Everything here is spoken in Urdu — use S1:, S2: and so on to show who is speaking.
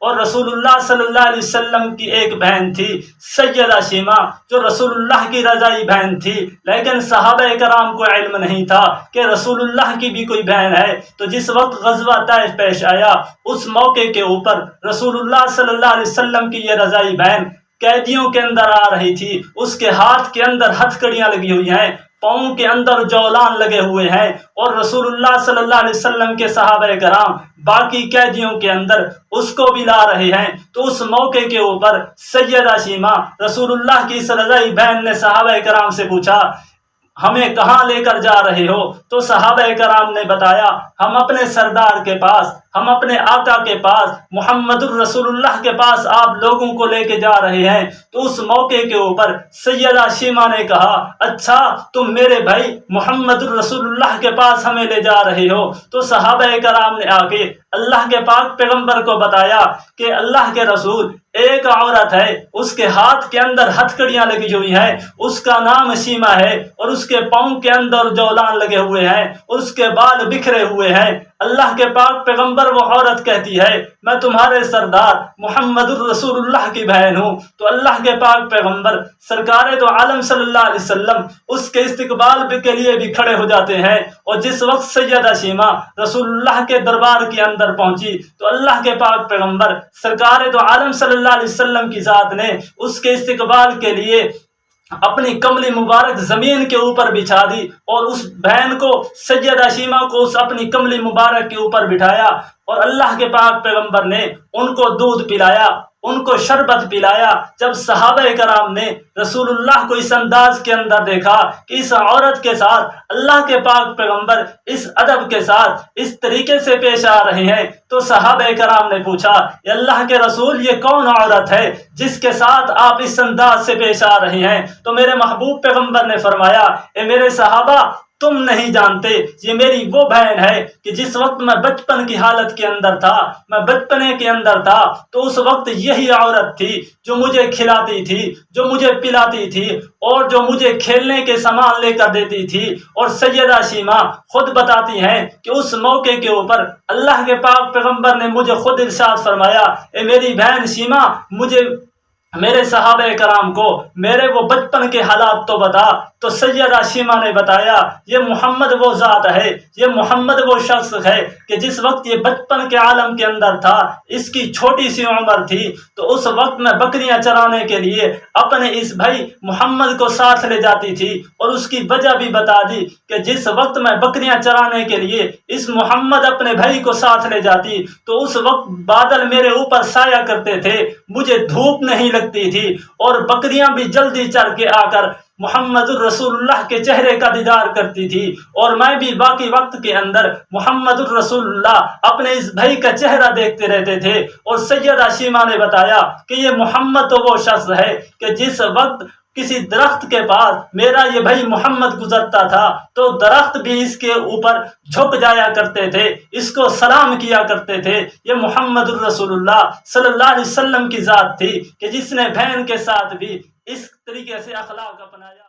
S1: اور رسول اللہ صلی اللہ علیہ وسلم کی ایک بہن تھی سیدہ شیمہ، جو رسول اللہ کی رضائی بہن تھی، لیکن صحابہ کرام کو علم نہیں تھا کہ رسول اللہ کی بھی کوئی بہن ہے۔ تو جس وقت غزوہ طائف پیش آیا، اس موقع کے اوپر رسول اللہ صلی اللہ علیہ وسلم کی یہ رضائی بہن قیدیوں کے اندر آ رہی تھی، اس کے ہاتھ کے اندر ہتھکڑیاں لگی ہوئی ہیں، پاؤں کے اندر جولان لگے ہوئے ہیں، اور رسول اللہ صلی اللہ علیہ وسلم کے صحابہ کرام باقی قیدیوں کے اندر اس کو بھی لا رہے ہیں۔ تو اس موقع کے اوپر سیدہ شیمہ رسول اللہ کی اس رضائی بہن نے صحابہ کرام سے پوچھا، ہمیں کہاں لے کر جا رہے ہو؟ تو صحابہ کرام نے بتایا، ہم اپنے سردار کے پاس، ہم اپنے آقا کے پاس، محمد الرسول اللہ کے پاس آپ لوگوں کو لے کے جا رہے ہیں۔ تو اس موقع کے اوپر سیدہ شیمہ نے کہا، اچھا تم میرے بھائی محمد الرسول اللہ کے پاس ہمیں لے جا رہے ہو؟ تو صحابہ کرام نے آ کے اللہ کے پاک پیغمبر کو بتایا کہ اللہ کے رسول، ایک عورت ہے، اس کے ہاتھ کے اندر ہتھکڑیاں لگی ہوئی ہیں، اس کا نام شیمہ ہے، اور اس کے پاؤں کے اندر جولان لگے ہوئے ہیں، اس کے بال بکھرے ہوئے ہیں۔ اللہ کے پاک پیغمبر، وہ عورت کہتی ہے میں تمہارے سردار محمد الرسول اللہ کی بہن ہوں۔ تو اللہ کے پاک پیغمبر سرکار دو عالم صلی اللہ علیہ وسلم اس کے استقبال کے لیے بھی کھڑے ہو جاتے ہیں، اور جس وقت سیدہ شیمہ رسول اللہ کے دربار کے اندر پہنچی تو اللہ کے پاک پیغمبر سرکار دو عالم صلی اللہ علیہ وسلم کی ذات نے اس کے استقبال کے لیے اپنی کملی مبارک زمین کے اوپر بچھا دی، اور اس بہن کو سیدہ شیمہ کو اس اپنی کملی مبارک کے اوپر بٹھایا، اور اللہ کے پاک پیغمبر نے ان کو دودھ پلایا، ان کو شربت پلایا۔ جب صحابہ کرام نے رسول اللہ کو اس انداز کے اندر دیکھا کہ اس عورت کے ساتھ اللہ کے پاک پیغمبر اس ادب کے ساتھ اس طریقے سے پیش آ رہے ہیں، تو صحابہ کرام نے پوچھا، اے اللہ کے رسول، یہ کون عورت ہے جس کے ساتھ آپ اس انداز سے پیش آ رہے ہیں؟ تو میرے محبوب پیغمبر نے فرمایا، اے میرے صحابہ، تم نہیں جانتے، یہ میری وہ بہن ہے کہ جس وقت میں بچپن کی حالت کے اندر تھا، میں بچپنے کے اندر تھا، تو اس وقت یہی عورت تھی جو مجھے کھلاتی تھی، جو مجھے پلاتی تھی، اور جو مجھے کھیلنے کے سامان لے کر دیتی تھی۔ اور سیدہ شیمہ خود بتاتی ہیں کہ اس موقع کے اوپر اللہ کے پاک پیغمبر نے مجھے خود ارشاد فرمایا، اے میری بہن شیمہ، مجھے میرے صحابہ کرام کو میرے وہ بچپن کے حالات تو بتا۔ تو سیدہ شیمہ نے بتایا، یہ محمد وہ ذات ہے، یہ محمد وہ شخص ہے کہ جس وقت یہ بچپن کے عالم کے اندر تھا، اس کی چھوٹی سی عمر تھی، تو اس وقت میں بکریاں چرانے کے لیے اپنے اس بھائی محمد کو ساتھ لے جاتی تھی، اور اس کی وجہ بھی بتا دی کہ جس وقت میں بکریاں چرانے کے لیے اس محمد اپنے بھائی کو ساتھ لے جاتی، تو اس وقت بادل میرے اوپر سایہ کرتے تھے، مجھے دھوپ نہیں لگتی تھی، اور بکریاں بھی جلدی چر کے آ کر محمد الرسول اللہ کے چہرے کا دیدار کرتی تھی، اور میں بھی باقی وقت کے اندر محمد الرسول اللہ اپنے اس بھائی کا چہرہ دیکھتے رہتے تھے۔ اور سیدہ شیمہ نے بتایا کہ یہ محمد تو وہ شخص ہے کہ جس وقت کسی درخت کے پاس میرا یہ بھائی محمد گزرتا تھا تو درخت بھی اس کے اوپر جھک جایا کرتے تھے، اس کو سلام کیا کرتے تھے۔ یہ محمد الرسول اللہ صلی اللہ علیہ وسلم کی ذات تھی کہ جس نے بہن کے ساتھ بھی اس طریقے سے اخلاق اپنایا۔